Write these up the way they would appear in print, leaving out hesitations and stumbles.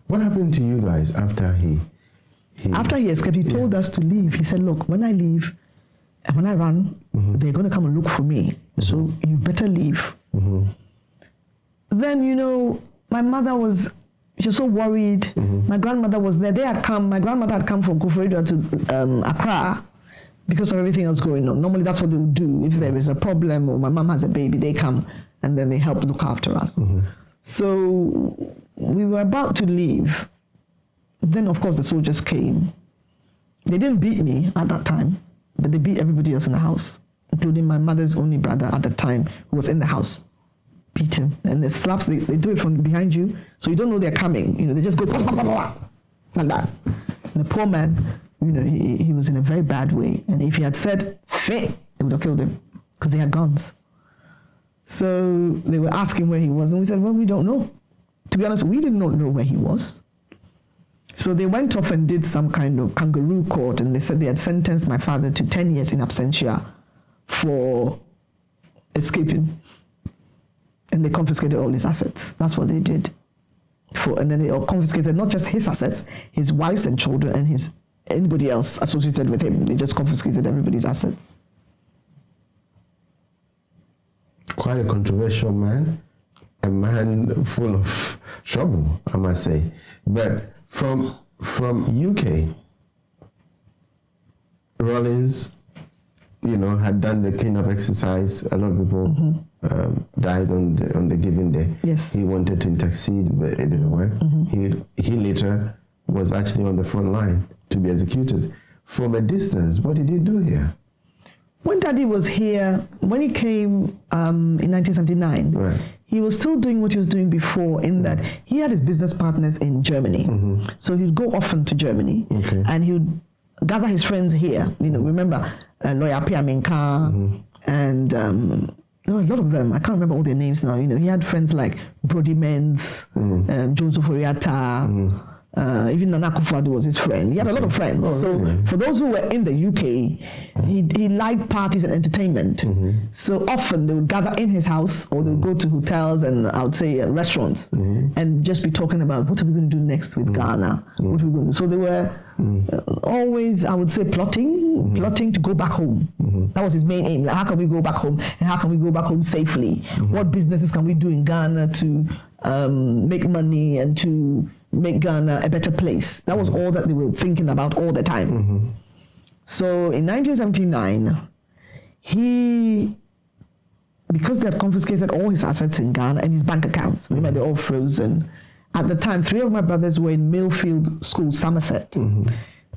What happened to you guys after he After he escaped, he told us to leave. He said, look, when I leave, and when I run, they're going to come and look for me. So you better leave. Then, you know, my mother was so worried. My grandmother was there. My grandmother had come from Koforidua to Accra because of everything else going on. Normally that's what they would do. If there is a problem or my mom has a baby, they come and then they help look after us. So we were about to leave. Then, of course, the soldiers came. They didn't beat me at that time, but they beat everybody else in the house, including my mother's only brother at the time who was in the house. Beat him. And the slaps, they do it from behind you, so you don't know they're coming. You know, they just go blah, blah, blah, blah, like that. And the poor man, you know, he was in a very bad way. And if he had said, "Feh," they would have killed him because they had guns. So they were asking where he was, and we said, well, we don't know. To be honest, we did not know where he was. So they went off and did some kind of kangaroo court, and they said they had sentenced my father to 10 years in absentia for escaping. And they confiscated all his assets. That's what they did. And then they all confiscated not just his assets, his wives and children, and anybody else associated with him. They just confiscated everybody's assets. Quite a controversial man, a man full of trouble, I must say. But from UK, Rawlings, you know, had done the cleanup exercise. A lot of people died on the given day. Yes. He wanted to intercede, but it didn't work. He later was actually on the front line to be executed. From a distance, what did he do here? When Daddy was here, when he came in 1979, Right. he was still doing what he was doing before, in that he had his business partners in Germany. So he'd go often to Germany, and he would gather his friends here. You know, remember Lawyer Pia Minka, and there were a lot of them. I can't remember all their names now. You know, he had friends like Brody Menz, Jones Oforiata, even Nana Akufo-Addo was his friend. He had a lot of friends. Really? For those who were in the UK, he liked parties and entertainment. So often they would gather in his house, or they would go to hotels and I would say restaurants, and just be talking about what are we going to do next with Ghana? What are we going to do? So they were always, I would say, plotting to go back home. That was his main aim. Like, how can we go back home? And how can we go back home safely? What businesses can we do in Ghana to make money and to make Ghana a better place? That was all that they were thinking about all the time. So in 1979, because they had confiscated all his assets in Ghana and his bank accounts, remember, they're all frozen. At the time, 3 of my brothers were in Millfield School, Somerset,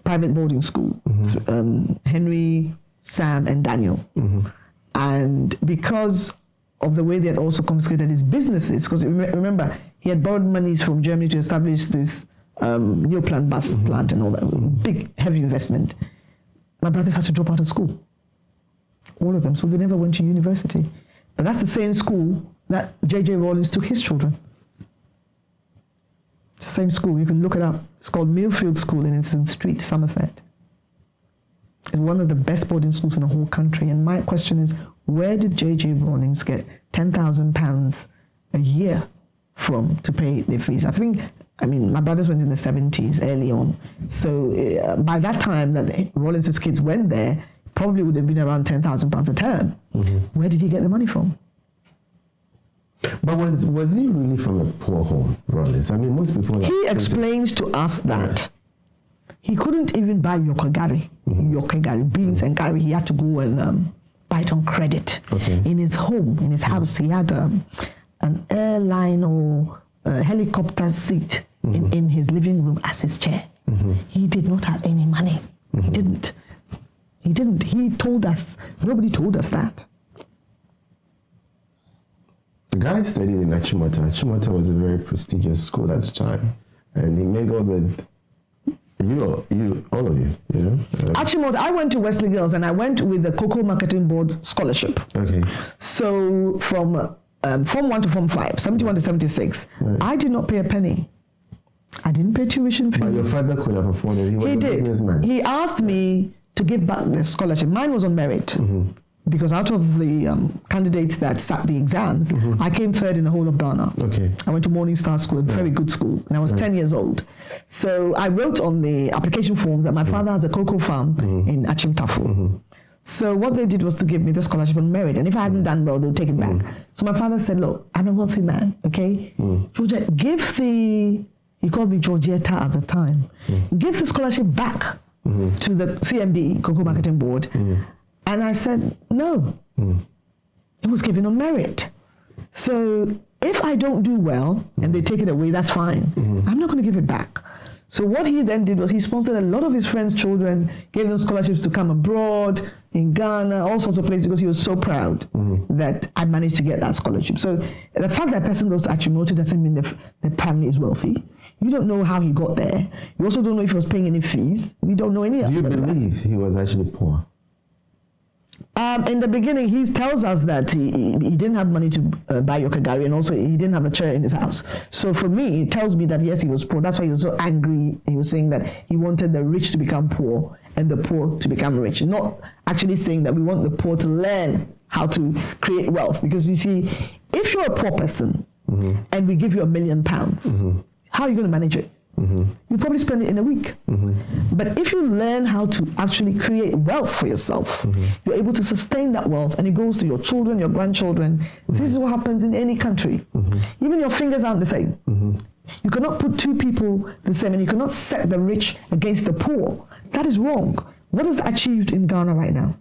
private boarding school, Henry, Sam, and Daniel. And because of the way they had also confiscated his businesses, because remember, he had borrowed monies from Germany to establish this new plant, bus plant and all that, big, heavy investment. My brothers had to drop out of school, all of them, so they never went to university. But that's the same school that J.J. Rawlings took his children. Same school, you can look it up. It's called Millfield School in Innocent Street, Somerset. It's one of the best boarding schools in the whole country. And my question is, where did J.J. Rawlings get £10,000 a year from to pay their fees? I mean, my brothers went in the 70s, early on. So by that time that Rawlings' kids went there, probably would have been around £10,000 a term. Where did he get the money from? But was he really from a poor home, Rawlings? I mean, most people... He explains to us that he couldn't even buy yokogari, beans and curry. He had to go and buy it on credit. In his home, in his house, he had an airline or a helicopter seat in his living room as his chair. He did not have any money. He didn't. He told us. Nobody told us that. The guy studied in Achimota. Achimota was a very prestigious school at the time. And he mingled with all of you, you know? Achimota, I went to Wesley Girls and I went with the Cocoa Marketing Board Scholarship. So from Form 1 to Form 5, 71 to 76, I did not pay a penny. I didn't pay tuition fees. But your father could have afforded it. He was a businessman. He asked me to give back the scholarship. Mine was on merit. because out of the candidates that sat the exams, I came third in the whole of Ghana. Okay. I went to Morning Star School, a very good school, and I was 10 years old. So I wrote on the application forms that my father has a cocoa farm in Achimtafo. So what they did was to give me the scholarship on merit, and if I hadn't done well, they'll take it back. So my father said, look, I'm a wealthy man, okay? Georgette, he called me Georgetta at the time, give the scholarship back to the CMB, Cocoa Marketing Board. And I said, no, it was given on merit. So if I don't do well and they take it away, that's fine. I'm not going to give it back. So what he then did was he sponsored a lot of his friends' children, gave them scholarships to come abroad, in Ghana, all sorts of places, because he was so proud that I managed to get that scholarship. So the fact that a person goes to Achimota doesn't mean the family is wealthy. You don't know how he got there. You also don't know if he was paying any fees. We don't know any of that. Do you believe he was actually poor? In the beginning, he tells us that he didn't have money to buy Yokagari, and also he didn't have a chair in his house. So for me, it tells me that yes, he was poor. That's why he was so angry. He was saying that he wanted the rich to become poor and the poor to become rich. Not actually saying that we want the poor to learn how to create wealth. Because you see, if you're a poor person and we give you £1 million, how are you going to manage it? You probably spend it in a week. But if you learn how to actually create wealth for yourself, you're able to sustain that wealth, and it goes to your children, your grandchildren. This is what happens in any country. Even your fingers aren't the same. You cannot put two people the same, and you cannot set the rich against the poor. That is wrong. What is achieved in Ghana right now?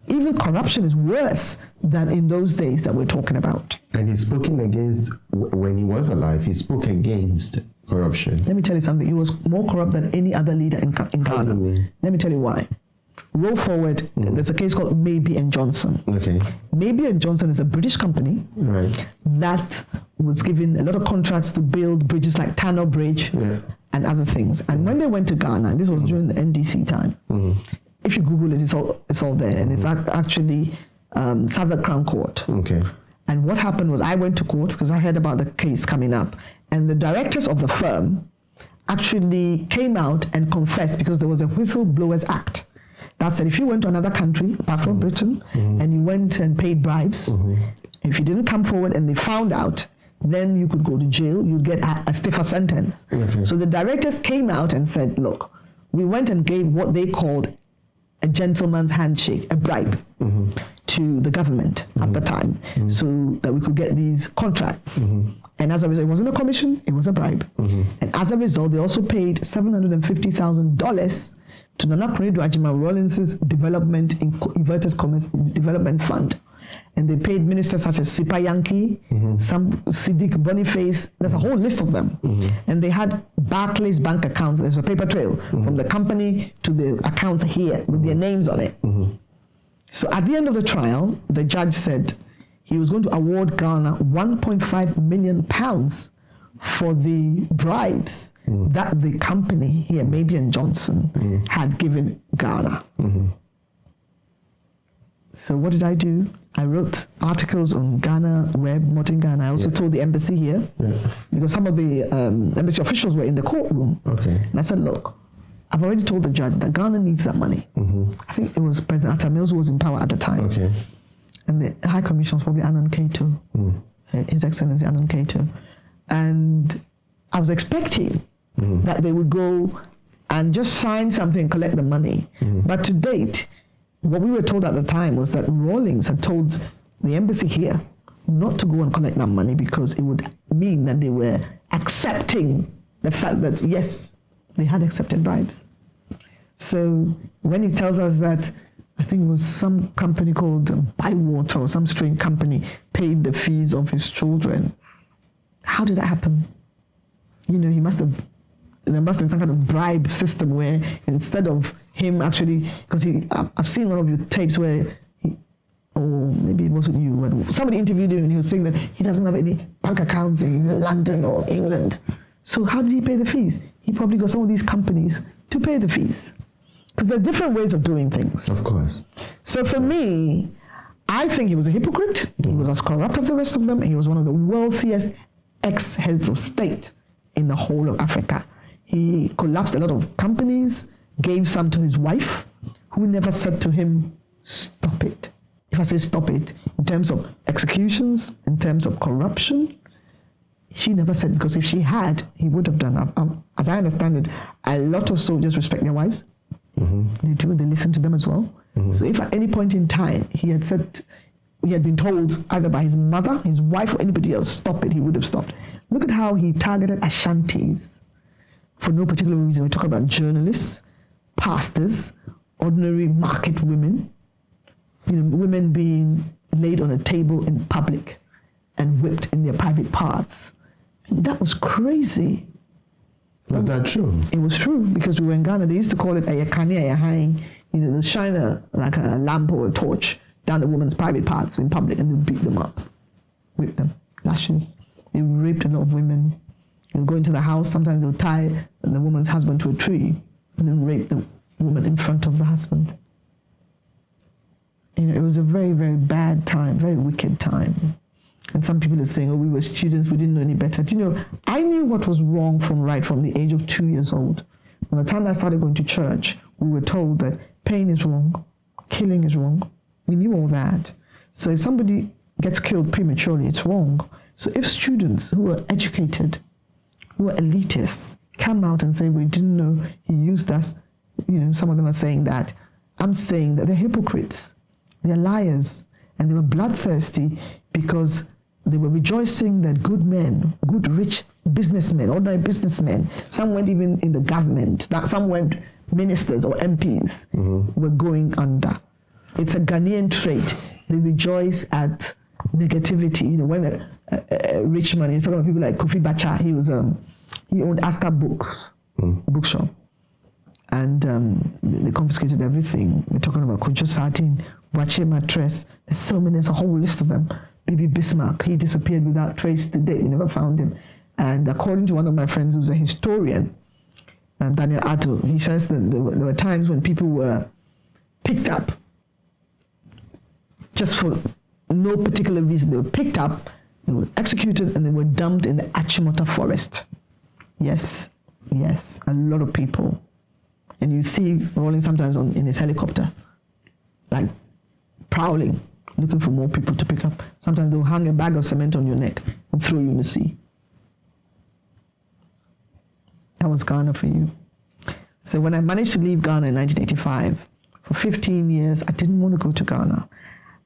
Even corruption is worse than in those days that we're talking about. And he's spoken against, when he was alive, he spoke against corruption. Let me tell you something. He was more corrupt than any other leader in Ghana. Let me tell you why. Roll forward, there's a case called Maybe and Johnson. Okay. Maybe and Johnson is a British company that was given a lot of contracts to build bridges like Tano Bridge and other things. And when they went to Ghana, this was during the NDC time, if you Google it, it's all there, and it's actually Southwark Crown Court. Okay. And what happened was I went to court because I heard about the case coming up, and the directors of the firm actually came out and confessed, because there was a Whistleblowers Act that said if you went to another country apart from Britain and you went and paid bribes, if you didn't come forward and they found out, then you could go to jail, you'd get a stiffer sentence. So the directors came out and said, look, we went and gave what they called a gentleman's handshake, a bribe to the government at the time, so that we could get these contracts. And as a result, it wasn't a commission, it was a bribe. And as a result, they also paid $750,000 to Nkrumah Djaba Rawlings' development, in inverted commerce, development fund. And they paid ministers such as Sipa Yankee, some Siddiq Boniface, there's a whole list of them. And they had Barclays bank accounts. There's a paper trail from the company to the accounts here with their names on it. So at the end of the trial, the judge said he was going to award Ghana £1.5 million for the bribes that the company here, Maybe and Johnson, had given Ghana. So what did I do? I wrote articles on Ghana Web, Modern Ghana. I also told the embassy here, because some of the embassy officials were in the courtroom. And I said, look, I've already told the judge that Ghana needs that money. I think it was President Atta Mills who was in power at the time. And the High Commission was probably Anand Keito, His Excellency Anand Keito. And I was expecting that they would go and just sign something and collect the money. But to date, what we were told at the time was that Rawlings had told the embassy here not to go and collect that money, because it would mean that they were accepting the fact that, yes, they had accepted bribes. So when he tells us that, I think it was some company called Bywater or some strange company paid the fees of his children, how did that happen? You know, there must have some kind of bribe system where instead of him actually, because I've seen one of your tapes where or maybe it wasn't you, but somebody interviewed him and he was saying that he doesn't have any bank accounts in London or England. So how did he pay the fees? He probably got some of these companies to pay the fees. Because there are different ways of doing things. Of course. So for me, I think he was a hypocrite. He was as corrupt as the rest of them. And he was one of the wealthiest ex-heads of state in the whole of Africa. He collapsed a lot of companies, gave some to his wife, who never said to him, stop it. if I say stop it, in terms of executions, in terms of corruption. She never said, because if she had, he would have done. As I understand it, a lot of soldiers respect their wives. They do, they listen to them as well. So if at any point in time he had said, he had been told either by his mother, his wife, or anybody else, stop it, he would have stopped. Look at how he targeted Ashantis for no particular reason. We talk about journalists, pastors, ordinary market women, women being laid on a table in public and whipped in their private parts. That was crazy. Was that true? It was true, because we were in Ghana. They used to call it a yakani, a yahain. They shine like a lamp or a torch down the woman's private parts in public, and they beat them up, whip them, lashes. They raped a lot of women. They'll go into the house. Sometimes they'll tie the woman's husband to a tree and then rape the woman in front of the husband. It was a very, very bad time, very wicked time. And some people are saying, oh, we were students, we didn't know any better. Do you know, I knew what was wrong from the age of 2 years old. From the time I started going to church, we were told that pain is wrong, killing is wrong. We knew all that. So if somebody gets killed prematurely, it's wrong. So if students who are educated, who are elitists, come out and say, we didn't know he used us, some of them are saying that. I'm saying that they're hypocrites, they're liars, and they were bloodthirsty because they were rejoicing that good men, good rich businessmen, ordinary businessmen, some weren't even in the government, some weren't ministers or MPs, were going under. It's a Ghanaian trait. They rejoice at negativity. When a rich man, you're talking about people like Kofi Bacha, he owned Aska Books, bookshop, and they confiscated everything. We're talking about Kojo Satin, Wache Mattress, there's a whole list of them. Bibi Bismarck, he disappeared without trace to date. We never found him. And according to one of my friends who's a historian, Daniel Atto, he says that there were times when people were picked up just for no particular reason. They were picked up, they were executed, and they were dumped in the Achimota forest. Yes, a lot of people. And you see Rawlings sometimes in his helicopter, like prowling, looking for more people to pick up. Sometimes they'll hang a bag of cement on your neck and throw you in the sea. That was Ghana for you. So when I managed to leave Ghana in 1985, for 15 years, I didn't want to go to Ghana.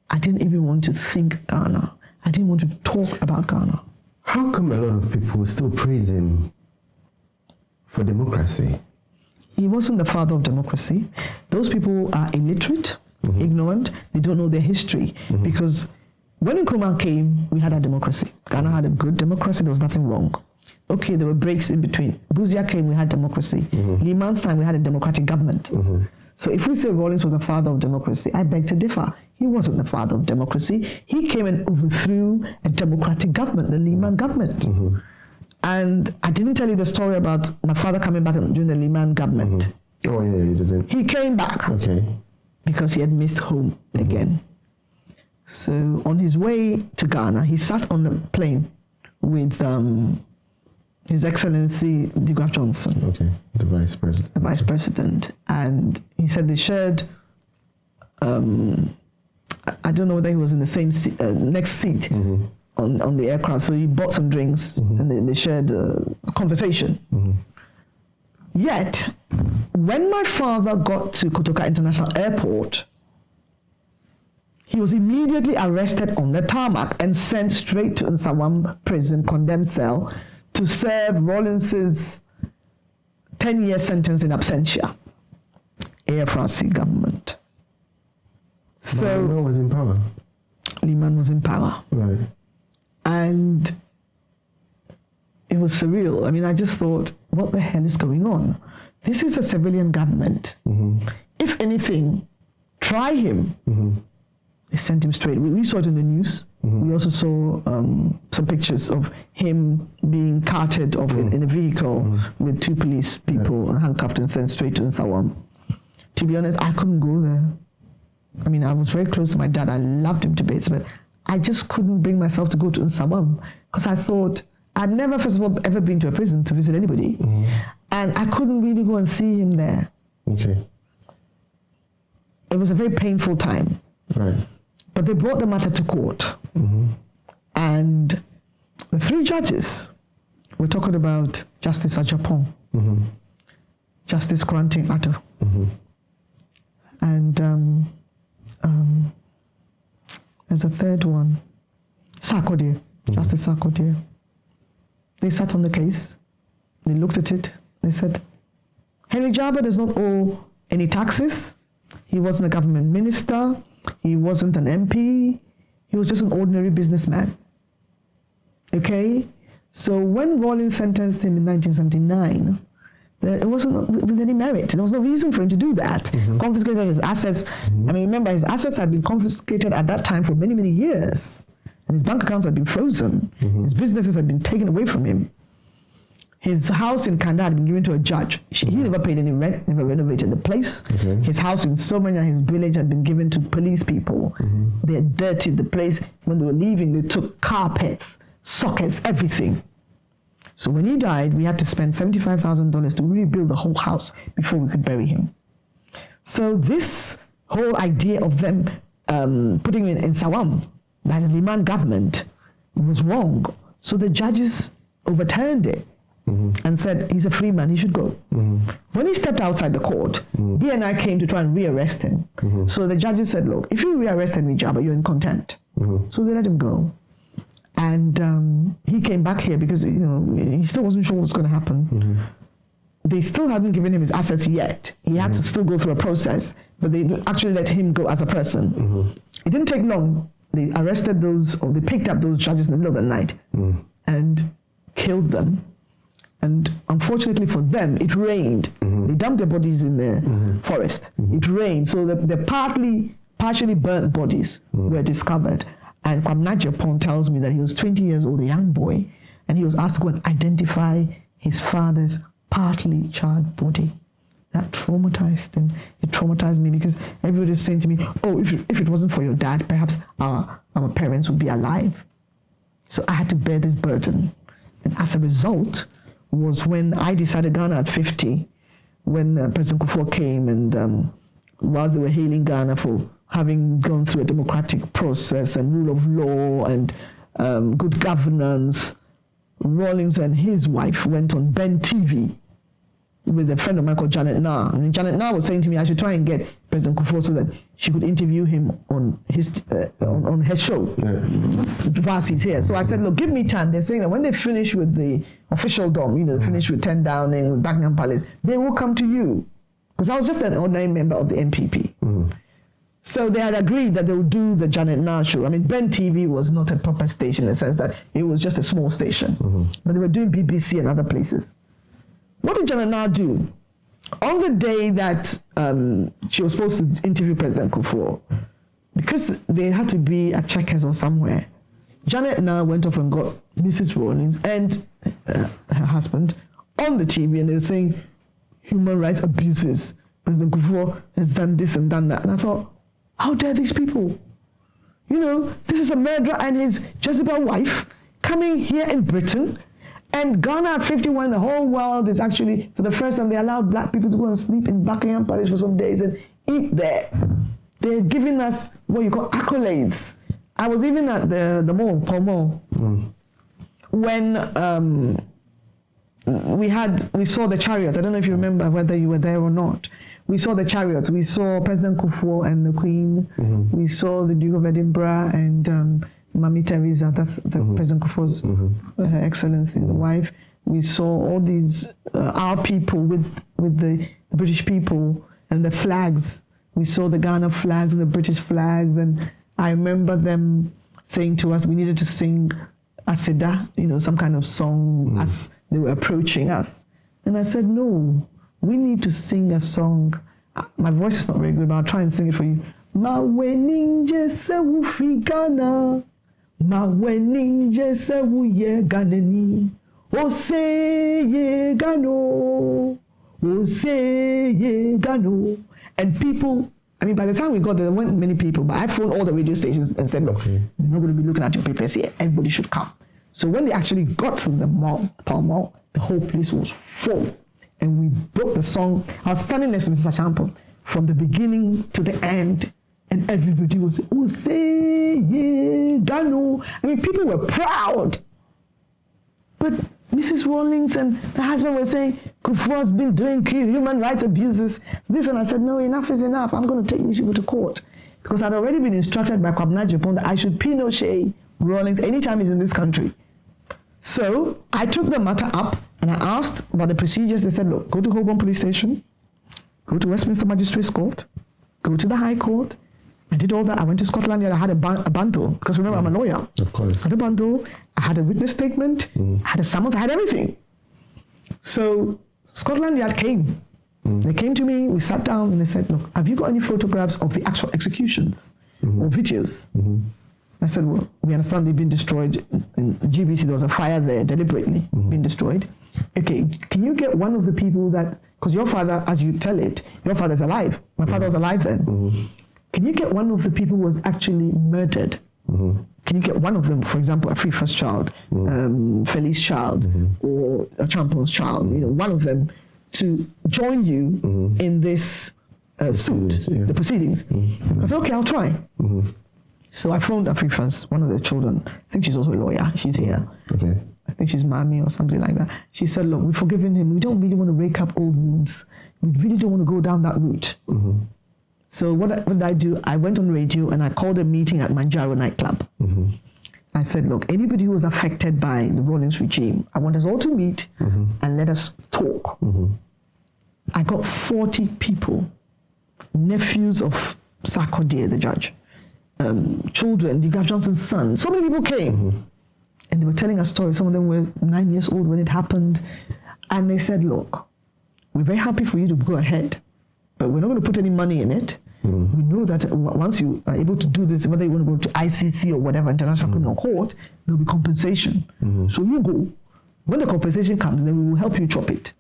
I didn't even want to think Ghana. I didn't want to talk about Ghana. How come a lot of people still praise him for democracy? He wasn't the father of democracy. Those people are illiterate, ignorant. They don't know their history. Because when Nkrumah came, we had a democracy. Ghana had a good democracy. There was nothing wrong. Okay, there were breaks in between. Buzia came, we had democracy. Liman's time, we had a democratic government. So if we say Rawlings was the father of democracy, I beg to differ. He wasn't the father of democracy. He came and overthrew a democratic government, the Liman government. And I didn't tell you the story about my father coming back during the Liman government. Oh, yeah, you didn't. He came back. Okay. Because he had missed home again. So on his way to Ghana, he sat on the plane with His Excellency Degraf Johnson. Okay, the Vice President. The Vice President. And he said they shared, I don't know whether he was in the same next seat on the aircraft. So he bought some drinks and they shared a conversation. Yet, when my father got to Kotoka International Airport, he was immediately arrested on the tarmac and sent straight to Nsawam prison, condemned cell, to serve Rawlings's 10-year sentence in absentia. AFRC government. So Liman was in power. Liman was in power. Right. And it was surreal. I mean, I just thought, what the hell is going on? This is a civilian government. If anything, try him. They sent him straight. We saw it in the news. We also saw some pictures of him being carted off in a vehicle with 2 police people handcuffed and sent straight to Nsawam. To be honest, I couldn't go there. I mean, I was very close to my dad. I loved him to bits, but I just couldn't bring myself to go to Nsawam because I thought, I'd never, first of all, ever been to a prison to visit anybody. And I couldn't really go and see him there. Okay. It was a very painful time. Right. But they brought the matter to court. And the 3 judges, we're talking about Justice Ajapong, Justice Kranting Atto, and there's a third one, Sarkodie, Justice Sarkodie. They sat on the case, they looked at it, they said, Henry Djaba does not owe any taxes, he wasn't a government minister, he wasn't an MP, he was just an ordinary businessman. Okay? So when Rawlings sentenced him in 1979, it wasn't with any merit. There was no reason for him to do that. Confiscated his assets. I mean, remember, his assets had been confiscated at that time for many, many years. And his bank accounts had been frozen. His businesses had been taken away from him. His house in Kanda had been given to a judge. He never paid any rent, never renovated the place. His house in Somanya, his village, had been given to police people. They had dirtied the place. When they were leaving, they took carpets, sockets, everything. So when he died, we had to spend $75,000 to rebuild the whole house before we could bury him. So this whole idea of them putting him in Sawam by the Liman government was wrong. So the judges overturned it and said, he's a free man, he should go. When he stepped outside the court, BNI came to try and rearrest him. So the judges said, look, if you rearrest Henry Djaba, you're in contempt. So they let him go. And he came back here because, you know, he still wasn't sure what was going to happen. They still hadn't given him his assets yet. He had to still go through a process, but they actually let him go as a person. It didn't take long. They arrested those, or they picked up those judges in the middle of the night and killed them. And unfortunately for them, it rained. They dumped their bodies in the forest. It rained, so the partially burnt bodies were discovered. And Kwame tells me that he was 20 years old, a young boy, and he was asked to go and identify his father's partly charred body. That traumatized him. It traumatized me because everybody was saying to me, oh, if it wasn't for your dad, perhaps our parents would be alive. So I had to bear this burden. And as a result was when I decided Ghana at 50, when President Kufuor came and whilst they were hailing Ghana for having gone through a democratic process and rule of law and good governance, Rawlings and his wife went on TV with a friend of mine called Janet Nah. And Janet Nah was saying to me, I should try and get President Kufuor so that she could interview him on his on her show whilst he's here. So I said, look, give me time. They're saying that when they finish with the official dome, you know, they finish with 10 Downing, with Buckingham Palace, they will come to you. Because I was just an ordinary member of the MPP. So they had agreed that they would do the Janet Nah show. I mean, TV was not a proper station in the sense that it was just a small station. But they were doing BBC and other places. What did Janet Nah do? On the day that she was supposed to interview President Kufuor, because they had to be at Checkers or somewhere, Janet Nah went off and got Mrs. Rawlings and her husband on the TV, and they were saying human rights abuses. President Kufuor has done this and done that. And I thought, how dare these people? You know, this is a murderer and his Jezebel wife coming here in Britain. And Ghana at 51, the whole world is actually, for the first time, they allowed black people to go and sleep in Buckingham Palace for some days and eat there. They're giving us what you call accolades. I was even at the mall, Paul Mall, when we saw the chariots. I don't know if you remember whether you were there or not. We saw the chariots. We saw President Kufuor and the Queen. We saw the Duke of Edinburgh and Mami Teresa, that's President Kufuor's Her Excellency, the wife. We saw all these, our people with the British people and the flags. We saw the Ghana flags and the British flags, and I remember them saying to us we needed to sing Aseda, you know, some kind of song as they were approaching us. And I said, no, we need to sing a song. My voice is not very good, but I'll try and sing it for you. Ma weninje se wufi Ghana. Ma weninje se wuye Ghanani. O se ye Gano. O se ye Gano. And people, I mean, by the time we got there weren't many people, but I phoned all the radio stations and said, look, they're not going to be looking at your papers here. Everybody should come. So when they actually got to the mall, Pall Mall, the whole place was full. And we broke the song. I was standing next to Mrs. Achampo from the beginning to the end. And everybody was saying, yeah, Dano. I mean, people were proud. But Mrs. Rawlings and the husband were saying, Kwadwo's been doing human rights abuses. This one, I said, no, enough is enough. I'm going to take these people to court. Because I'd already been instructed by Kwame that I should pinochet Rawlings anytime he's in this country. So I took the matter up and I asked about the procedures. They said, look, go to Holborn Police Station, go to Westminster Magistrates Court, go to the High Court. I did all that. I went to Scotland Yard. I had a bundle, because remember, I'm a lawyer. Of course. I had a bundle. I had a witness statement. I had a summons. I had everything. So Scotland Yard came. They came to me. We sat down and they said, look, have you got any photographs of the actual executions or videos? I said, well, we understand they've been destroyed. In GBC, there was a fire there deliberately, being destroyed. Okay, can you get one of the people that, because your father, as you tell it, your father's alive. My father was alive then. Can you get one of the people who was actually murdered? Can you get one of them, for example, a Frifa's child, Feli's child, or a Champon's child, one of them, to join you in this suit, the proceedings? I said, okay, I'll try. So I phoned Afrifa's, one of the children. I think she's also a lawyer. She's here. Okay. I think she's Mami or something like that. She said, look, we've forgiven him. We don't really want to rake up old wounds. We really don't want to go down that route. So what did I do? I went on radio and I called a meeting at Manjaro nightclub. I said, look, anybody who was affected by the Rawlings regime, I want us all to meet and let us talk. I got 40 people, nephews of Sarkodie, the judge, children, Digab Johnson's son. So many people came. And they were telling us stories. Some of them were 9 years old when it happened. And they said, look, we're very happy for you to go ahead, but we're not going to put any money in it. We know that once you are able to do this, whether you want to go to ICC or whatever, International Criminal Court, there'll be compensation. So you go. When the compensation comes, then we will help you chop it.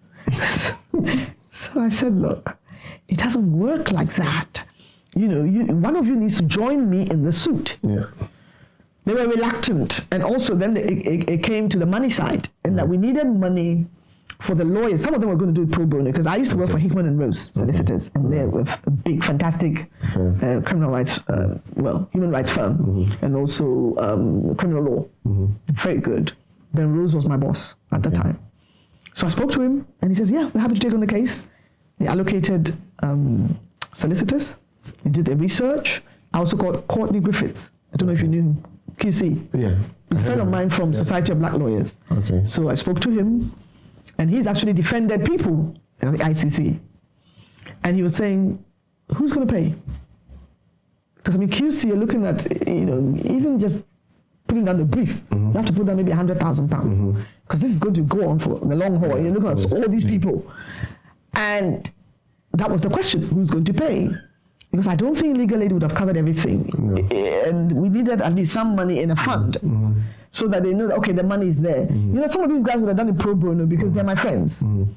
So I said, look, it doesn't work like that. One of you needs to join me in the suit. They were reluctant. And also then it came to the money side, in that we needed money for the lawyers. Some of them were going to do it pro bono, because I used to work for Hickman and Rose solicitors, and they're a big, fantastic criminal rights, human rights firm, and also criminal law. Very good. Then Rose was my boss at the time. So I spoke to him, and he says, yeah, we're happy to take on the case. They allocated solicitors. They did their research. I also called Courtney Griffiths. I don't know if you knew him. QC. Yeah. He's a friend of mine from Society of Black Lawyers. Okay. So I spoke to him, and he's actually defended people at the ICC. And he was saying, who's going to pay? Because, QC, you're looking at, even just putting down the brief, you have to put down maybe £100,000. Because this is going to go on for the long haul. You're looking at all these people. And that was the question, who's going to pay? Because I don't think legal aid would have covered everything. And we needed at least some money in a fund so that they know that, okay, the money is there. Some of these guys would have done it pro bono because they're my friends. And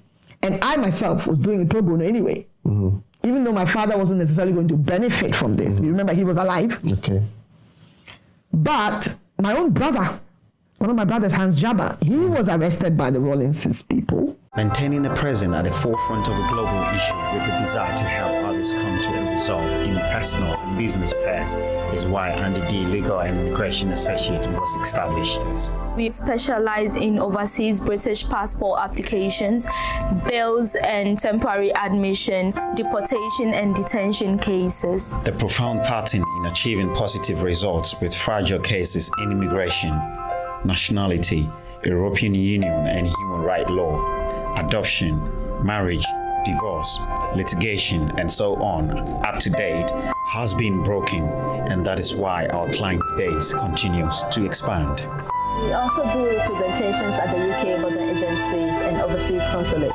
I myself was doing it pro bono anyway. Even though my father wasn't necessarily going to benefit from this. You remember, he was alive. Okay. But my own brother, one of my brothers, Hans Djaba, he was arrested by the Rawlings people. Maintaining a presence at the forefront of a global issue with the desire to help others come to a resolve in personal and business affairs is why Andydtv Legal and Immigration Associate was established. We specialize in overseas British passport applications, bails and temporary admission, deportation and detention cases. The profound pattern in achieving positive results with fragile cases in immigration, nationality, European Union and human rights law, adoption, marriage, divorce, litigation, and so on, up to date, has been broken, and that is why our client base continues to expand. We also do representations at the UK border agencies and overseas consulate,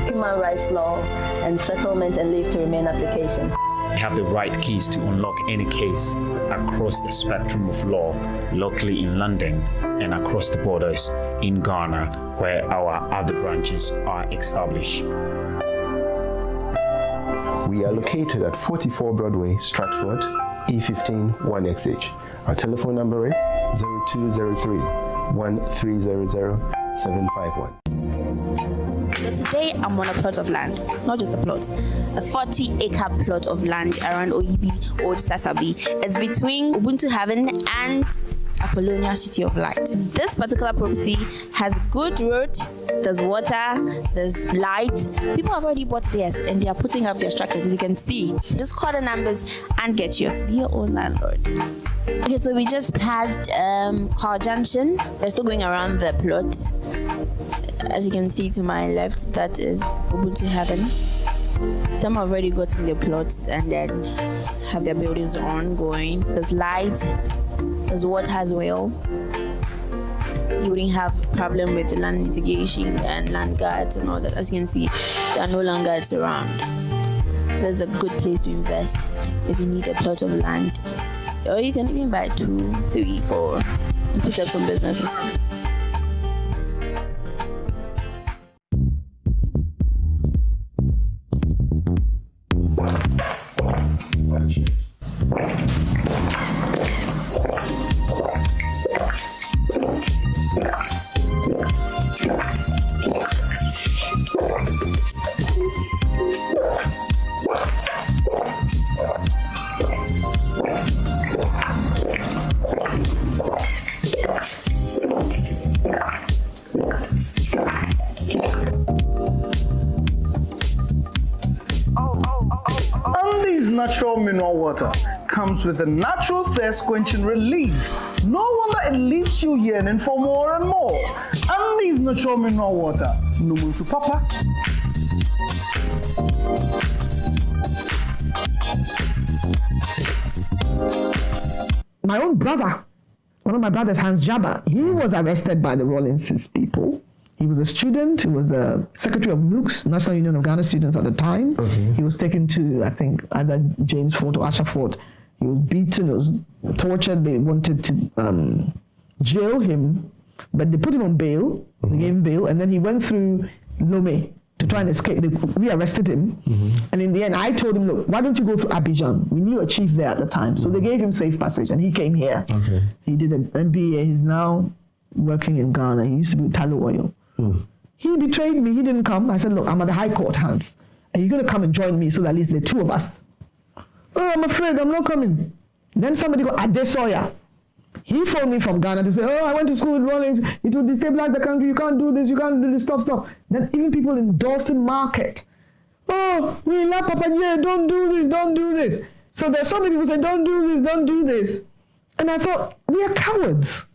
human rights law, and settlement and leave to remain applications. We have the right keys to unlock any case across the spectrum of law, locally in London and across the borders in Ghana, where our other branches are established. We are located at 44 Broadway, Stratford, E15 1XH. Our telephone number is 0203 1300 751. The today I'm on a plot of land, not just a plot, a 40-acre plot of land around Oyibi, Old Sasabi. It's between Ubuntu Haven and Apollonia City of Light. This particular property has good road, there's water, there's light. People have already bought theirs and they are putting up their structures. If you can see, so just call the numbers and get yours. Be your own landlord. Okay, so we just passed Car Junction. We're still going around the plot. As you can see to my left, that is Ubuntu Haven. Some have already gotten their plots and then have their buildings ongoing. There's light, there's water as well. You wouldn't have problem with land litigation and land guards and all that. As you can see, there are no land guards around. There's a good place to invest if you need a plot of land. Or you can even buy 2, 3, 4 and put up some businesses. Natural mineral water comes with a natural thirst-quenching relief. No wonder it leaves you yearning for more and more. Andydtv natural mineral water. Numunsu Papa. My own brother, one of my brothers, Hans Djaba, he was arrested by the Rawlings people. He was a student. He was a secretary of NUCS, National Union of Ghana Students at the time. Okay. He was taken to, I think, either James Fort or Asher Fort. He was beaten, he was tortured. They wanted to jail him, but they put him on bail. Mm-hmm. They gave him bail, and then he went through Lomé to try and escape. They rearrested him. Mm-hmm. And in the end, I told him, look, why don't you go through Abidjan? We knew a chief there at the time. So they gave him safe passage, and he came here. Okay. He did an MBA. He's now working in Ghana. He used to be with Talo Oil. He betrayed me. He didn't come. I said, look, I'm at the High Court, Hans. Are you going to come and join me so that at least the two of us? Oh, I'm afraid. I'm not coming. Then somebody called Adesoya. He phoned me from Ghana to say, oh, I went to school with Rawlings. It will destabilize the country. You can't do this. You can't do this. Stop. Then even people in Dalston Market. Oh, we love Papa. Yeah, don't do this. So there's so many people saying, don't do this. And I thought, we are cowards.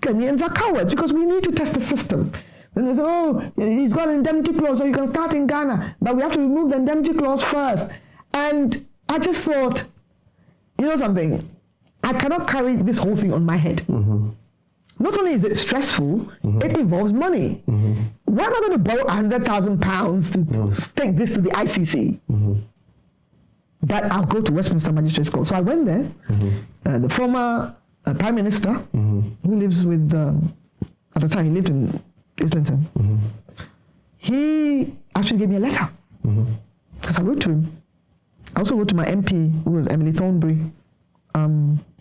Ghanaians are cowards because we need to test the system. Then they say, oh, he's got an indemnity clause, so you can start in Ghana. But we have to remove the indemnity clause first. And I just thought, you know something? I cannot carry this whole thing on my head. Mm-hmm. Not only is it stressful, mm-hmm. it involves money. Mm-hmm. Why am I going to borrow £100,000 to take this to the ICC? Mm-hmm. But I'll go to Westminster Magistrates Court. So I went there. Mm-hmm. The former Prime Minister, mm-hmm. who lives with, at the time he lived in Islington, mm-hmm. he actually gave me a letter. Because I wrote to him. I also wrote to my MP, who was Emily Thornbury.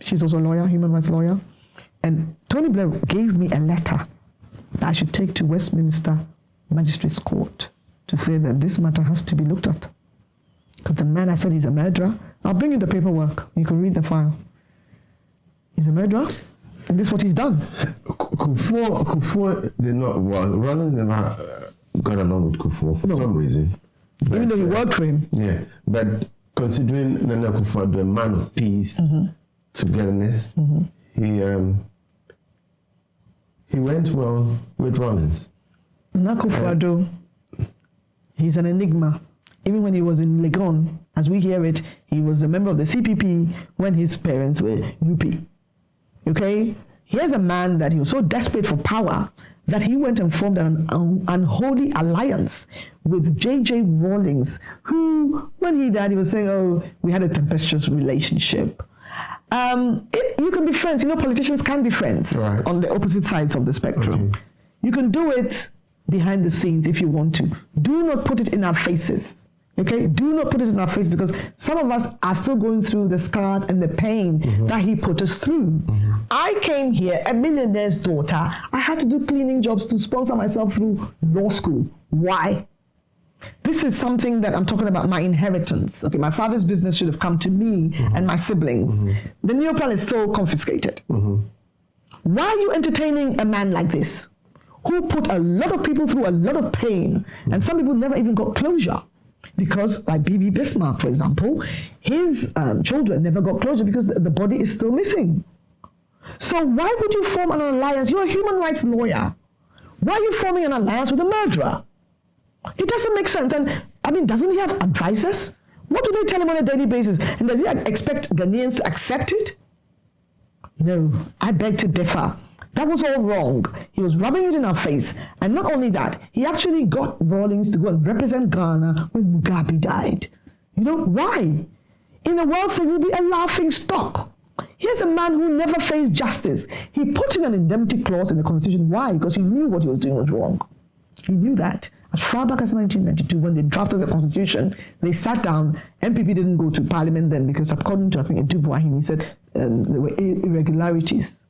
She's also a lawyer, human rights lawyer. And Tony Blair gave me a letter that I should take to Westminster Magistrates Court to say that this matter has to be looked at. Because the man, I said he's a murderer. I'll bring you the paperwork. You can read the file. He's a murderer, and this is what he's done. Kufuor did not, Rawlings never got along with Kufuor for some reason. Even though he worked for him. Yeah, but considering Nana Kufuor, the man of peace, togetherness, he went well with Rawlings. Nana Kufuor, he's an enigma. Even when he was in Legon, as we hear it, he was a member of the CPP when his parents were UP. Okay? Here's a man that he was so desperate for power that he went and formed an unholy alliance with J.J. Rawlings, who, when he died, he was saying, oh, we had a tempestuous relationship. You can be friends. You know, politicians can be friends on the opposite sides of the spectrum. Okay. You can do it behind the scenes if you want to. Do not put it in our faces. Okay, do not put it in our faces because some of us are still going through the scars and the pain that he put us through. I came here, a millionaire's daughter. I had to do cleaning jobs to sponsor myself through law school. Why? This is something that I'm talking about, my inheritance. Okay, my father's business should have come to me and my siblings. The neoplan is still confiscated. Why are you entertaining a man like this, who put a lot of people through a lot of pain, and some people never even got closure? Because, like B.B. Bismarck, for example, his children never got closure because the body is still missing. So why would you form an alliance? You're a human rights lawyer. Why are you forming an alliance with a murderer? It doesn't make sense. And, I mean, doesn't he have advisors? What do they tell him on a daily basis? And does he expect Ghanaians to accept it? No, I beg to differ. That was all wrong. He was rubbing it in our face. And not only that, he actually got Rawlings to go and represent Ghana when Mugabe died. You know, why? In the world, he will be a laughing stock. Here's a man who never faced justice. He put in an indemnity clause in the Constitution. Why? Because he knew what he was doing was wrong. He knew that. As far back as 1992, when they drafted the Constitution, they sat down. MPP didn't go to Parliament then because, according to, I think, Dubois, he said there were irregularities.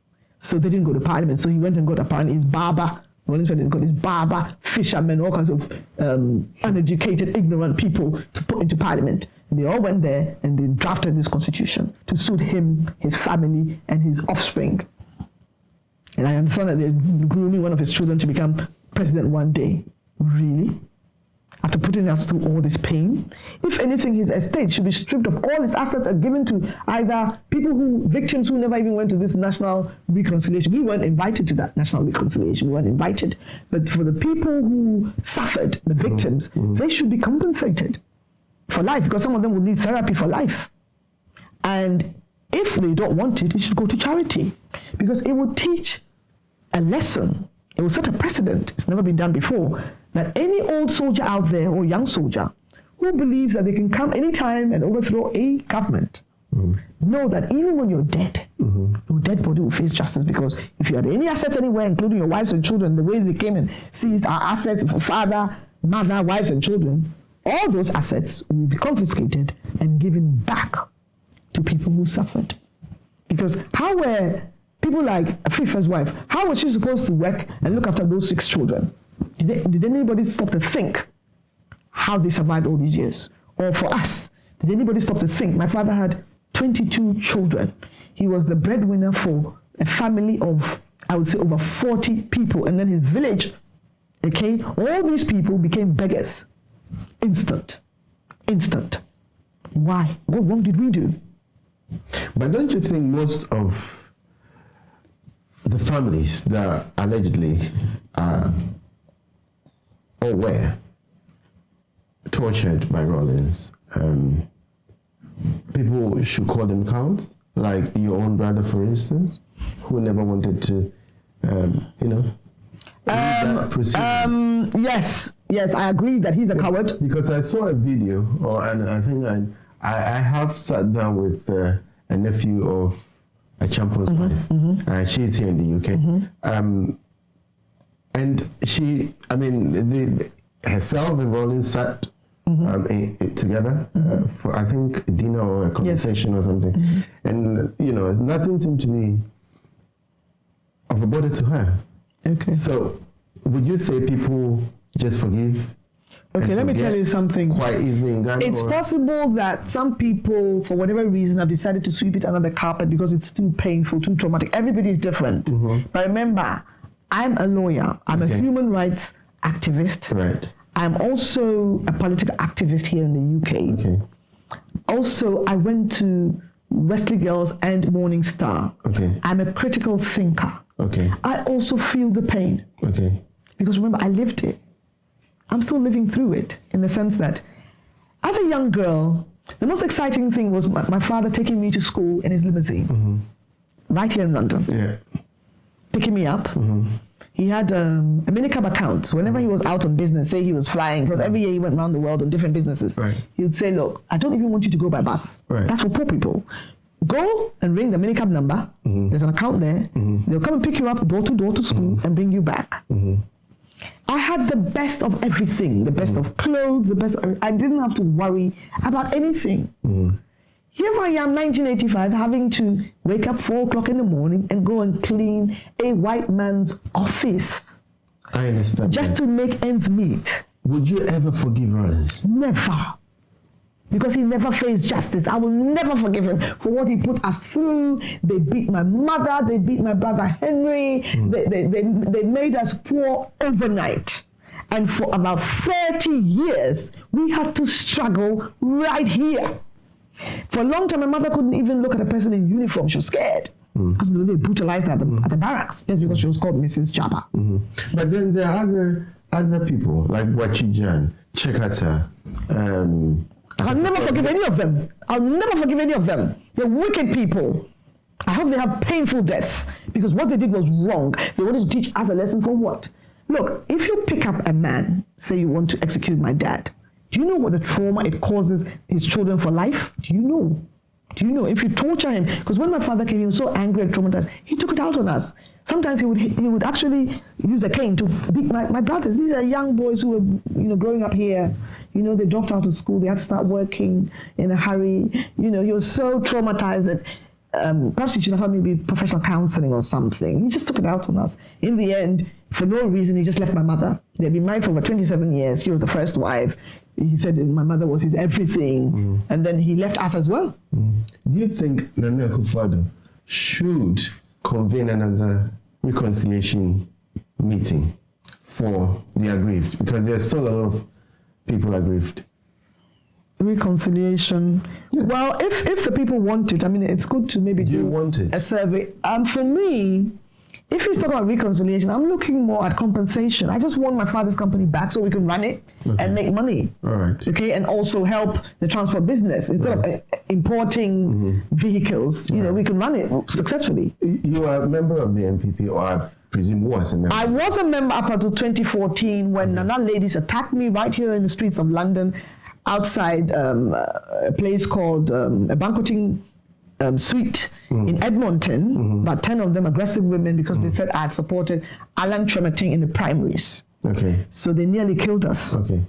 So they didn't go to Parliament. So he went and got apparently his barber. Rawlings went and got his barber, fishermen, all kinds of uneducated, ignorant people to put into Parliament. They all went there and they drafted this Constitution to suit him, his family, and his offspring. And I understand that they're grooming one of his children to become president one day. Really? After putting us through all this pain? If anything, his estate should be stripped of all his assets and given to either victims who never even went to this national reconciliation. We weren't invited to that national reconciliation. We weren't invited. But for the people who suffered, the victims, they should be compensated for life, because some of them will need therapy for life. And if they don't want it, it should go to charity, because it will teach a lesson. It will set a precedent. It's never been done before, that any old soldier out there or young soldier who believes that they can come anytime and overthrow a government, know that even when you're dead, your dead body will face justice, because if you had any assets anywhere, including your wives and children, the way they came and seized our assets for father, mother, wives and children, all those assets will be confiscated and given back to people who suffered. Because how were people like Afrifa's wife, how was she supposed to work and look after those 6 children? Did anybody stop to think how they survived all these years? Or for us, did anybody stop to think? My father had 22 children. He was the breadwinner for a family of, I would say, over 40 people. And then his village, okay, all these people became beggars. Instant. Why? What wrong did we do? But don't you think most of the families that allegedly are or were tortured by Rawlings, people should call them cowards? Like your own brother, for instance, who never wanted to, Yes, I agree that he's a coward. Because I saw a video, and I think I have sat down with a nephew of a champion's wife. She's here in the UK. And she, I mean, herself and Rawlings sat together for, I think, a dinner or a conversation or something. And, nothing seemed to be of a bother to her. Okay. So, would you say people just forgive? Okay, let me tell you something. Quite easily in Ghana? It's possible that some people, for whatever reason, have decided to sweep it under the carpet because it's too painful, too traumatic. Everybody is different. But remember, I'm a lawyer. I'm a human rights activist. Right. I'm also a political activist here in the UK. Okay. Also, I went to Wesley Girls and Morning Star. Okay. I'm a critical thinker. Okay. I also feel the pain. Okay. Because remember, I lived it. I'm still living through it, in the sense that as a young girl, the most exciting thing was my father taking me to school in his limousine, right here in London. Yeah. Picking me up. He had a minicab account. Whenever he was out on business, say he was flying, because every year he went around the world on different businesses. Right. He would say, look, I don't even want you to go by bus. Right. That's for poor people. Go and ring the minicab number. There's an account there. They'll come and pick you up door to school and bring you back. I had the best of everything, the best of clothes, the best I didn't have to worry about anything. Here I am, 1985, having to wake up 4 o'clock in the morning and go and clean a white man's office. I understand. Just to make ends meet. Would you ever forgive Rawlings? Never. Because he never faced justice. I will never forgive him for what he put us through. They beat my mother. They beat my brother Henry. They made us poor overnight. And for about 30 years, we had to struggle right here. For a long time, my mother couldn't even look at a person in uniform. She was scared. Because they brutalized her at the barracks just because she was called Mrs. Djaba. But then there are other people like Wachijan, Chekata. I'll never forgive any of them. I'll never forgive any of them. They're wicked people. I hope they have painful deaths because what they did was wrong. They wanted to teach us a lesson for what? Look, if you pick up a man, say you want to execute my dad, do you know what the trauma it causes his children for life? Do you know? Do you know? If you torture him, because when my father came, he was so angry and traumatized, he took it out on us. Sometimes he would actually use a cane to beat my brothers. These are young boys who were, growing up here. They dropped out of school. They had to start working in a hurry. He was so traumatized that perhaps he should have had maybe professional counseling or something. He just took it out on us. In the end, for no reason, he just left my mother. They'd been married for over 27 years. She was the first wife. He said my mother was his everything. And then he left us as well. Do you think Nana Akufo-Addo should convene another reconciliation meeting for the aggrieved? Because there's still a lot of people aggrieved. Reconciliation. Yeah. Well, if the people want it, it's good to maybe do a survey. For me, if he's talking about reconciliation, I'm looking more at compensation. I just want my father's company back so we can run it and make money. All right. Okay, and also help the transport business. Instead of importing vehicles, we can run it successfully. You are a member of the NPP, or I presume was a member? I was a member up until 2014 when Nana ladies attacked me right here in the streets of London outside a place called a banqueting suite in Edmonton. About 10 of them aggressive women because they said I had supported Alan Tremeting in the primaries. Okay. So they nearly killed us. Okay.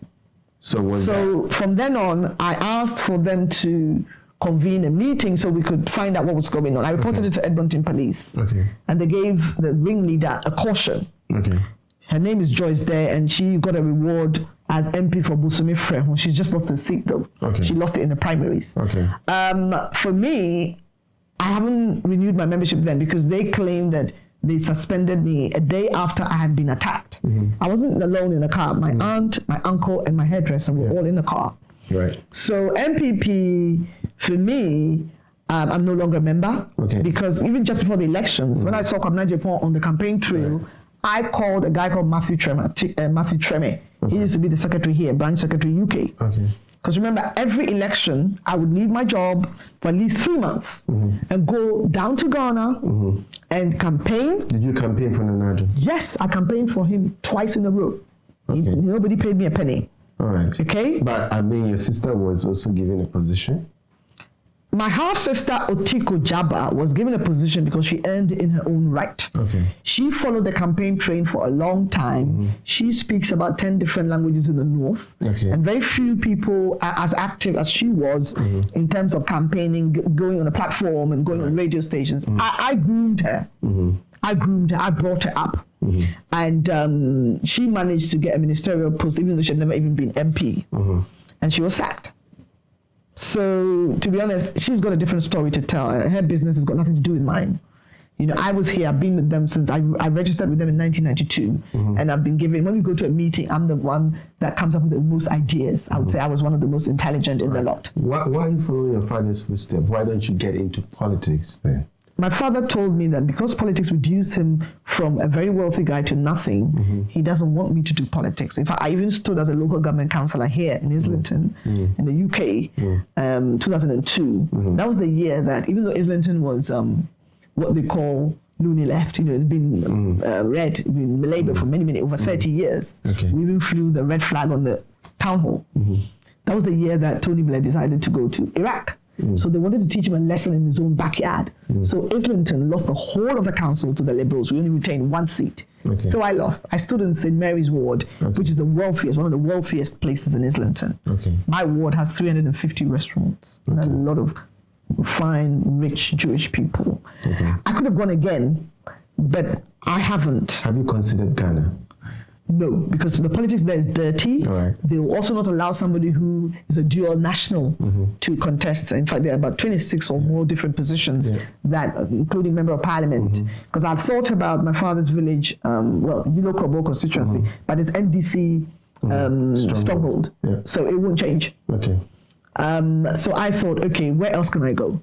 So from then on, I asked for them to convene a meeting so we could find out what was going on. I reported it to Edmonton Police. Okay. And they gave the ringleader a caution. Okay. Her name is Joyce Dare, and she got a reward as MP for Busumi Frehon. She just lost the seat though. Okay. She lost it in the primaries. Okay. For me, I haven't renewed my membership then because they claimed that they suspended me a day after I had been attacked. I wasn't alone in the car. My aunt, my uncle, and my hairdresser were all in the car. Right. So MPP, for me, I'm no longer a member because even just before the elections, when I saw Kwame Djaba on the campaign trail, I called a guy called Matthew Treme. He used to be the secretary here, branch secretary UK. Okay. Because remember, every election, I would leave my job for at least 3 months and go down to Ghana and campaign. Did you campaign for Nana? Yes, I campaigned for him twice in a row. Okay. Nobody paid me a penny. All right. Okay? But your sister was also given a position? My half-sister, Otiko Djaba, was given a position because she earned it in her own right. Okay. She followed the campaign train for a long time. She speaks about 10 different languages in the north. Okay. And very few people are as active as she was in terms of campaigning, going on a platform and going on radio stations. I groomed her. I groomed her. I brought her up. And she managed to get a ministerial post, even though she had never even been MP. And she was sacked. So, to be honest, she's got a different story to tell. Her business has got nothing to do with mine. I was here, I've been with them since I registered with them in 1992. And I've been given, when we go to a meeting, I'm the one that comes up with the most ideas. I would say I was one of the most intelligent in the lot. Why are you following your father's footsteps? Why don't you get into politics then? My father told me that because politics reduced him from a very wealthy guy to nothing, he doesn't want me to do politics. In fact, I even stood as a local government councillor here in Islington, in the UK, 2002. That was the year that, even though Islington was what they call loony left, it'd been red, been Labour for many, over 30 years. Okay. We even flew the red flag on the town hall. That was the year that Tony Blair decided to go to Iraq. So they wanted to teach him a lesson in his own backyard. So Islington lost the whole of the council to the Liberals. We only retained 1 seat. Okay. So I lost. I stood in St. Mary's ward, which is the wealthiest, one of the wealthiest places in Islington. Okay. My ward has 350 restaurants and a lot of fine, rich Jewish people. I could have gone again, but I haven't. Have you considered Ghana? No, because the politics there is dirty. Right. They will also not allow somebody who is a dual national to contest. In fact, there are about 26 or more different positions, that, including member of parliament. Because I thought about my father's village, Krobo constituency, but it's NDC stronghold. Yeah. So it won't change. Okay. So I thought, okay, where else can I go?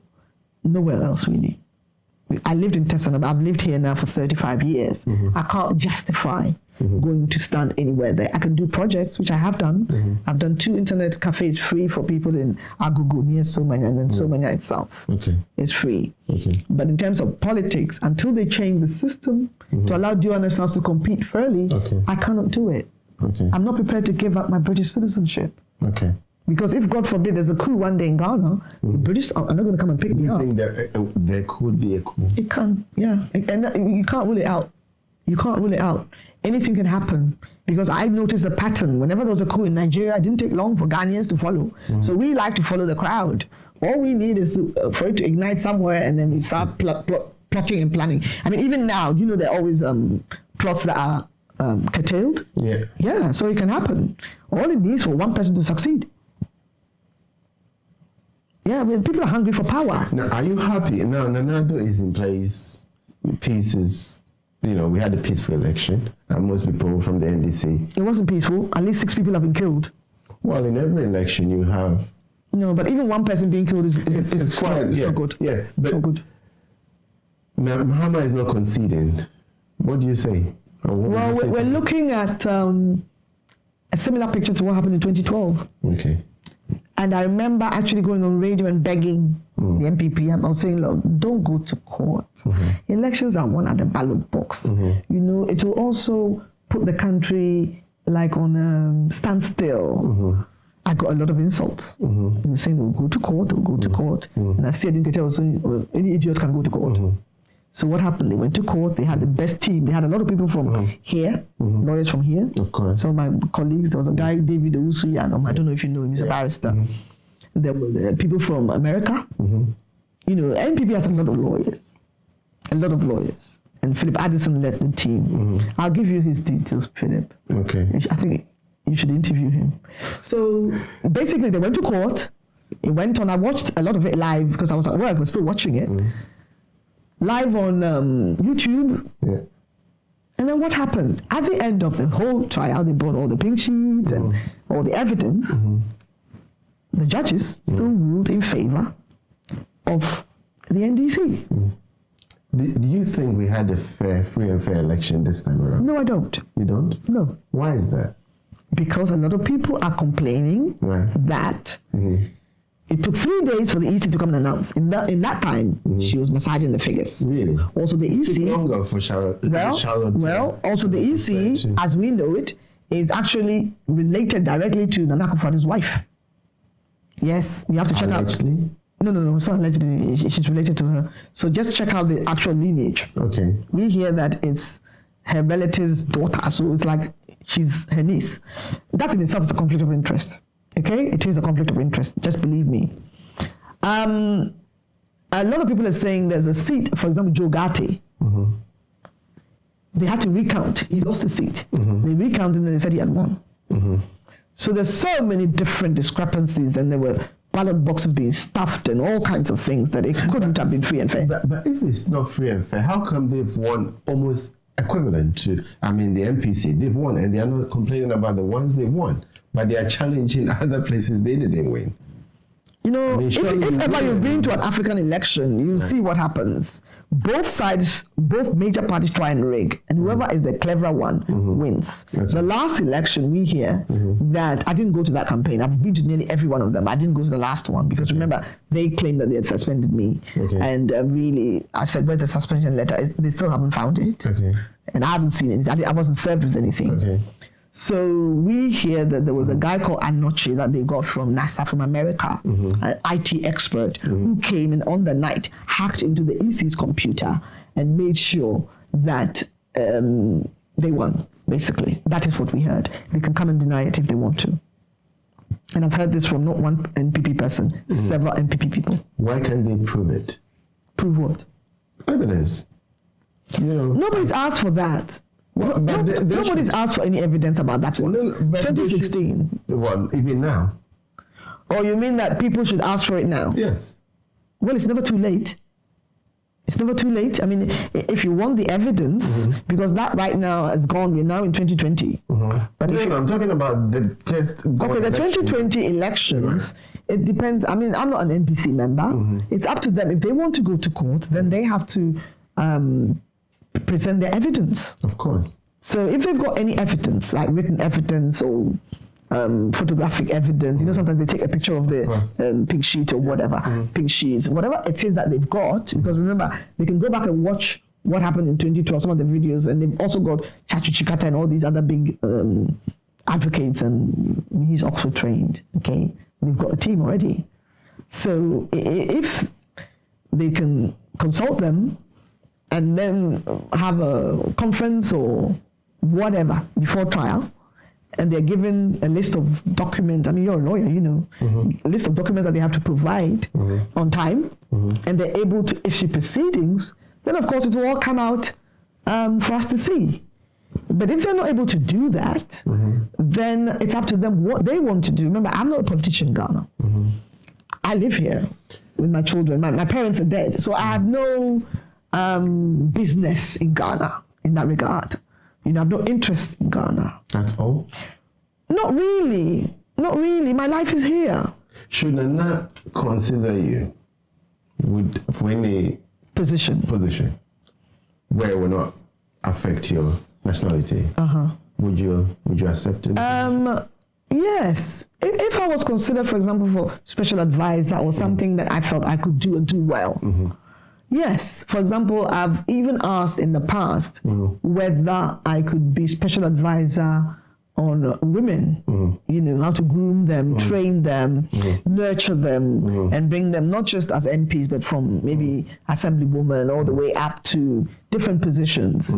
Nowhere else, really. I lived in Tessanum. I've lived here now for 35 years. I can't justify going to stand anywhere there. I can do projects, which I have done. I've done 2 internet cafes free for people in Agugu, near Somanya, and then Somanya itself. Okay. It's free. Okay. But in terms of politics, until they change the system to allow dual nationals to compete fairly, I cannot do it. Okay. I'm not prepared to give up my British citizenship. Okay. Because if, God forbid, there's a coup one day in Ghana, the British are not going to come and pick me up. You think that there could be a coup? It can, yeah. And you can't rule it out. You can't rule it out. Anything can happen. Because I noticed a pattern. Whenever there was a coup in Nigeria, it didn't take long for Ghanaians to follow. So we like to follow the crowd. All we need is for it to ignite somewhere, and then we start plotting and planning. I mean, even now, there are always plots that are curtailed. Yeah. Yeah, so it can happen. All it needs for one person to succeed. Yeah, people are hungry for power. Now, are you happy? Now, Nanado is in place. Peace is, we had a peaceful election. And most people from the NDC. It wasn't peaceful. At least 6 people have been killed. Well, in every election you have. No, but even one person being killed is it's quite, not good. Yeah, but it's not good. Now, Mahama is not conceding. What do you say? Well, we're looking at a similar picture to what happened in 2012. Okay. And I remember actually going on radio and begging the MPP. I was saying, look, don't go to court. Elections are won at the ballot box. It will also put the country like on a standstill. I got a lot of insults. They were saying they'll go to court, And I said, any idiot can go to court. So what happened? They went to court. They had the best team. They had a lot of people from here, lawyers from here. Of course. Some of my colleagues. There was a guy, David Owusu-Yanom. I don't know if you know him. He's a barrister. There were people from America. NPP has a lot of lawyers. And Philip Addison led the team. I'll give you his details, Philip. Okay. I think you should interview him. So basically, they went to court. It went on. I watched a lot of it live because I was at work. I was still watching it. Live on YouTube. Yeah. And then what happened? At the end of the whole trial, they brought all the pink sheets and all the evidence. The judges still ruled in favor of the NDC. Do you think we had a free and fair election this time around? No, I don't. You don't? No. Why is that? Because a lot of people are complaining that it took 3 days for the EC to come and announce. In that time, she was massaging the figures. Really? Also, the EC. It took longer for Charlotte. Also the EC, as we know it, is actually related directly to Nana Akufo-Addo's wife. Yes, you have to check out. No, it's not allegedly. She's related to her. So just check out the actual lineage. Okay. We hear that it's her relative's daughter, so it's like she's her niece. That in itself is a conflict of interest. Okay, it is a conflict of interest. Just believe me. A lot of people are saying there's a seat, for example, Joe Gatti. They had to recount. He lost the seat. They recounted and they said he had won. So there's so many different discrepancies, and there were ballot boxes being stuffed and all kinds of things that it couldn't have been free and fair. But if it's not free and fair, how come they've won almost equivalent to, the MPC? They've won, and they are not complaining about the ones they won. But they are challenging other places they didn't win. If ever you've been to an African election, you see what happens. Both sides, both major parties try and rig, and whoever is the clever one wins. Okay. The last election, we hear that I didn't go to that campaign. I've been to nearly every one of them. I didn't go to the last one because remember, they claimed that they had suspended me. And really, I said, where's the suspension letter? They still haven't found it. And I haven't seen it. I wasn't served with anything. So we hear that there was a guy called Anoche that they got from NASA, from America, an IT expert, who came and on the night hacked into the EC's computer and made sure that they won, basically. That is what we heard. They can come and deny it if they want to. And I've heard this from not one NPP person, several NPP people. Why can't they prove it? Prove what? Evidence. Nobody's asked for that. Well, Nobody's asked for any evidence about that one. 2016. Well, even now. Or you mean that people should ask for it now? Yes. Well, it's never too late. It's never too late. I mean, if you want the evidence, because that right now has gone, we're now in 2020. But I'm talking about the the 2020 elections, it depends. I mean, I'm not an NDC member. It's up to them. If they want to go to court, then they have to present their evidence. Of course. So if they've got any evidence, like written evidence or photographic evidence, sometimes they take a picture of the pink sheet or whatever, pink sheets, whatever it is that they've got, because remember, they can go back and watch what happened in 2012, some of the videos, and they've also got Chachu Chikata and all these other big advocates, and he's also trained, okay? They've got a team already. So if they can consult them and then have a conference or whatever before trial, and they're given a list of documents. I mean, you're a lawyer, a list of documents that they have to provide on time, and they're able to issue proceedings, then of course it will all come out for us to see. But if they're not able to do that, then it's up to them what they want to do. Remember, I'm not a politician in Ghana. I live here with my children. My parents are dead, so I have no business in Ghana in that regard. I have no interest in Ghana. That's all? Not really. Not really. My life is here. Should Nana consider you for any position where it will not affect your nationality? Would you accept it? Yes. If I was considered, for example, for special advisor or something that I felt I could do and do well. Yes. For example, I've even asked in the past whether I could be special advisor on women, how to groom them, train them, nurture them, and bring them not just as MPs, but from maybe assemblywoman all the way up to different positions,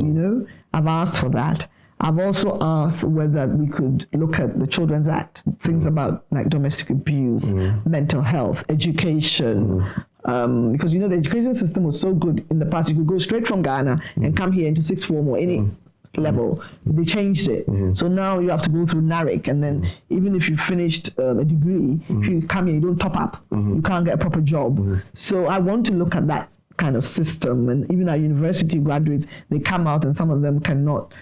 I've asked for that. I've also asked whether we could look at the Children's Act, things about like domestic abuse, mental health, education, because the education system was so good in the past. You could go straight from Ghana and come here into sixth form or any level. They changed it. So now you have to go through NARIC, and then even if you finished a degree, if you come here, you don't top up. You can't get a proper job. So I want to look at that kind of system. And even our university graduates, they come out and some of them cannot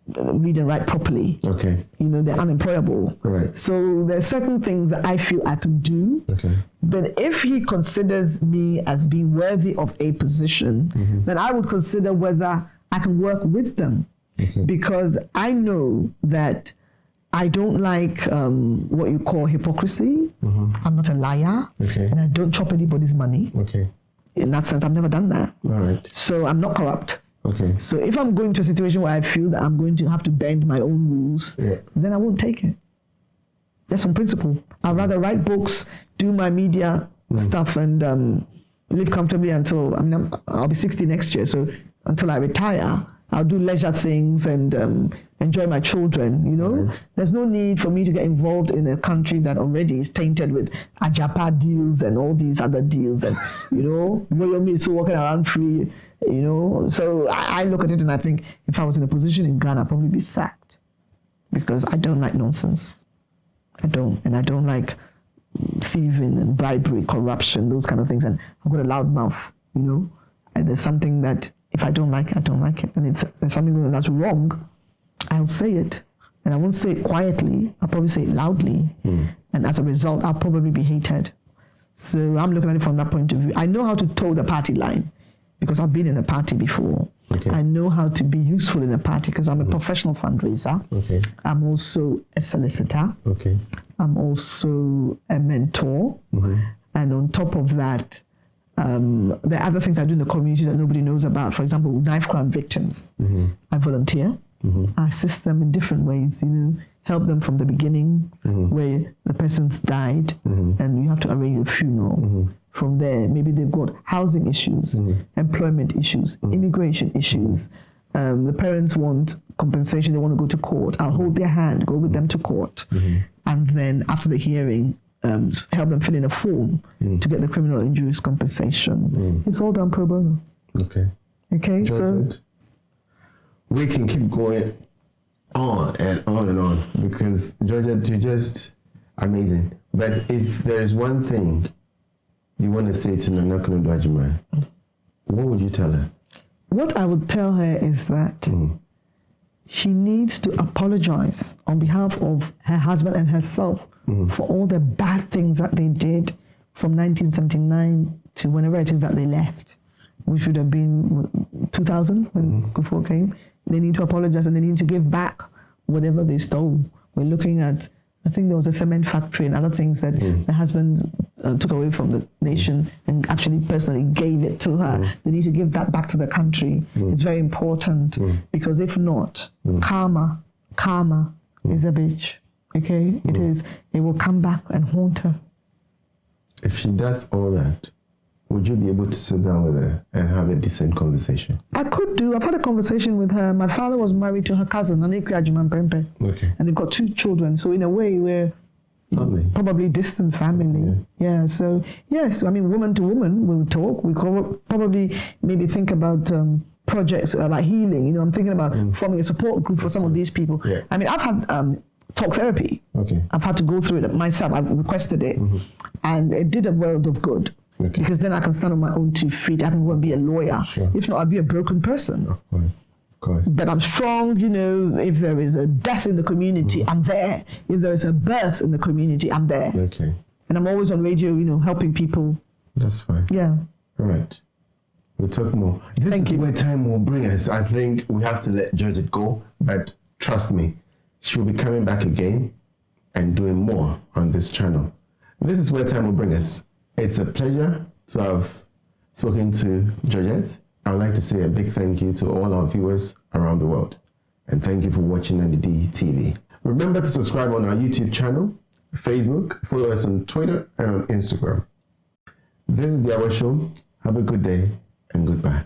read and write properly. Okay. They're unemployable. Right. So there's certain things that I feel I can do. Okay. But if he considers me as being worthy of a position, then I would consider whether I can work with them. Because I know that I don't like what you call hypocrisy. I'm not a liar. And I don't chop anybody's money. In that sense, I've never done that. All right. So I'm not corrupt. Okay. So if I'm going to a situation where I feel that I'm going to have to bend my own rules, then I won't take it. That's on principle. I'd rather write books, do my media stuff, and live comfortably until I'll be 60 next year. So until I retire, I'll do leisure things and enjoy my children. Right. There's no need for me to get involved in a country that already is tainted with Ajapa deals and all these other deals, and William is still walking around free. So I look at it and I think if I was in a position in Ghana, I'd probably be sacked, because I don't like nonsense. I don't like thieving and bribery, corruption, those kind of things. And I've got a loud mouth, and there's something that if I don't like it, I don't like it. And if there's something that's wrong, I'll say it. And I won't say it quietly, I'll probably say it loudly. And as a result, I'll probably be hated. So I'm looking at it from that point of view. I know how to toe the party line, because I've been in a party before. I know how to be useful in a party because I'm a professional fundraiser. I'm also a solicitor. I'm also a mentor. And on top of that, there are other things I do in the community that nobody knows about. For example, knife crime victims. I volunteer. I assist them in different ways, help them from the beginning where the person's died and you have to arrange a funeral. From there, maybe they've got housing issues, employment issues, immigration issues. The parents want compensation, they want to go to court. I'll hold their hand, go with them to court. And then after the hearing, help them fill in a form to get the criminal injuries compensation. It's all done pro bono. Okay. Okay, Georgette, we can keep going on and on and on because Georgette, you're just amazing. But if there's one thing you want to say to Nana Kwadwo Djaba, what would you tell her? What I would tell her is that she needs to apologize on behalf of her husband and herself for all the bad things that they did from 1979 to whenever it is that they left, which would have been 2000 when Kufo came. They need to apologize and they need to give back whatever they stole. We're looking at, I think there was a cement factory and other things that the husband took away from the nation and actually personally gave it to her. They need to give that back to the country. It's very important because if not, karma is a bitch. Okay, it is. It will come back and haunt her. If she does all that, would you be able to sit down with her and have a decent conversation? I could do. I've had a conversation with her. My father was married to her cousin, Nkrumah Djaba. Okay. And they've got 2 children. So in a way, we're probably distant family. Yeah. So yes, I mean, woman to woman, we'll talk. We could probably maybe think about projects like healing. You know, I'm thinking about forming a support group for some of these people. Yeah. I mean, I've had talk therapy. Okay. I've had to go through it myself. I've requested it, and it did a world of good. Okay. Because then I can stand on my own 2 feet. I can go and be a lawyer. Sure. If not, I'll be a broken person. Of course. But I'm strong, you know, if there is a death in the community, I'm there. If there is a birth in the community, I'm there. Okay. And I'm always on radio, you know, helping people. That's fine. Yeah. All right. We'll talk more. This is where time will bring us. I think we have to let Georgette go, but trust me, she will be coming back again and doing more on this channel. This is where time will bring us. It's a pleasure to have spoken to Georgette. I would like to say a big thank you to all our viewers around the world. And thank you for watching Andydtv. Remember to subscribe on our YouTube channel, Facebook, follow us on Twitter and on Instagram. This is the Hour Show. Have a good day and goodbye.